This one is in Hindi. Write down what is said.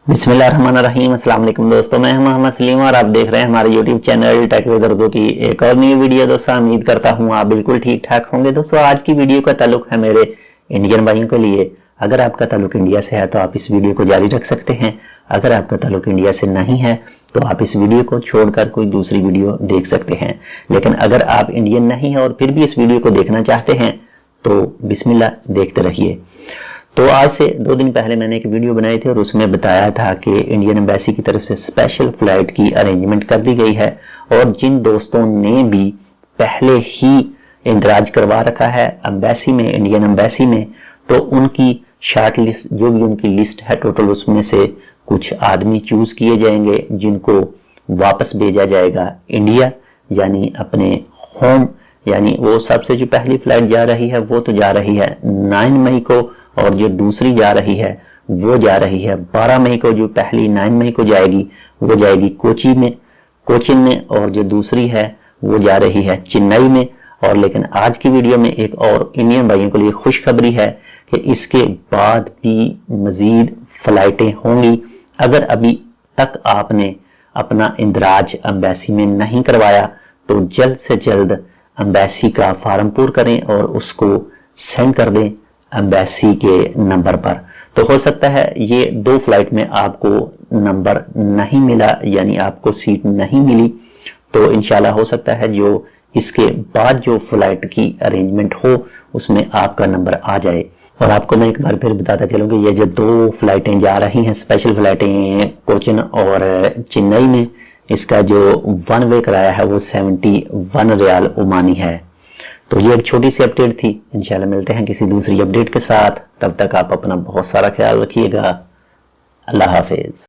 बिस्मिल्लाहिर्रहमानिर्रहीम। अस्सलाम वालेकुम दोस्तों, मैं मोहम्मद सलीम और आप देख रहे हैं हमारे YouTube channel tech with Urdu की एक और नई वीडियो। दोस्तों उम्मीद करता हूँ आप बिल्कुल ठीक ठाक होंगे। दोस्तों आज की वीडियो का ताल्लुक है मेरे इंडियन भाइयों के लिए। अगर आपका ताल्लुक इंडिया से है तो आप इस वीडियो को जारी रख सकते हैं। अगर आपका ताल्लुक इंडिया से नहीं है तो आप इस वीडियो को छोड़कर कोई दूसरी वीडियो देख सकते हैं। लेकिन अगर आप इंडियन नहीं है और फिर भी इस वीडियो को देखना चाहते हैं तो बिस्मिल्लाह देखते रहिए। तो आज से 2 दिन पहले मैंने एक वीडियो बनाई थी और उसमें बताया था कि इंडियन एम्बेसी की तरफ से स्पेशल फ्लाइट की अरेंजमेंट कर दी गई है और जिन दोस्तों ने भी पहले ही इंदराज करवा रखा है एम्बेसी में, इंडियन एम्बेसी में, तो उनकी शॉर्ट लिस्ट जो भी उनकी लिस्ट है टोटल, उसमें से कुछ आदमी चूज किए जाएंगे जिनको वापस भेजा जाएगा इंडिया, यानी अपने होम। यानी वो सबसे जो पहली फ्लाइट जा रही है वो तो जा रही है 9 मई को और जो दूसरी जा रही है वो जा रही है 12 मई को। जो पहली 9 मई को जाएगी वो जाएगी कोचीन में और जो दूसरी है वो जा रही है चेन्नई में। और लेकिन आज की वीडियो में एक और इंडियन भाइयों के लिए खुशखबरी है कि इसके बाद भी मजीद फ्लाइटें होंगी। अगर अभी तक आपने अपना इंदराज एम्बेसी में नहीं करवाया तो जल्द से जल्द एम्बेसी का फॉर्म पूरा करें और उसको सेंड कर दें एम्बेसी के नंबर पर। तो हो सकता है ये 2 फ्लाइट में आपको नंबर नहीं मिला, यानी आपको सीट नहीं मिली, तो इंशाल्लाह हो सकता है जो इसके बाद जो फ्लाइट की अरेंजमेंट हो उसमें आपका नंबर आ जाए। और आपको मैं एक बार फिर बताता चलूँ कि ये जो 2 फ्लाइटें जा रही हैं, स्पेशल फ्लाइटें कोचीन और चेन्नई में, इसका जो 1 वे किराया है वो 71 रियाल ओमानी है। तो ये एक छोटी सी अपडेट थी। इंशाल्लाह मिलते हैं किसी दूसरी अपडेट के साथ। तब तक आप अपना बहुत सारा ख्याल रखिएगा। अल्लाह हाफिज।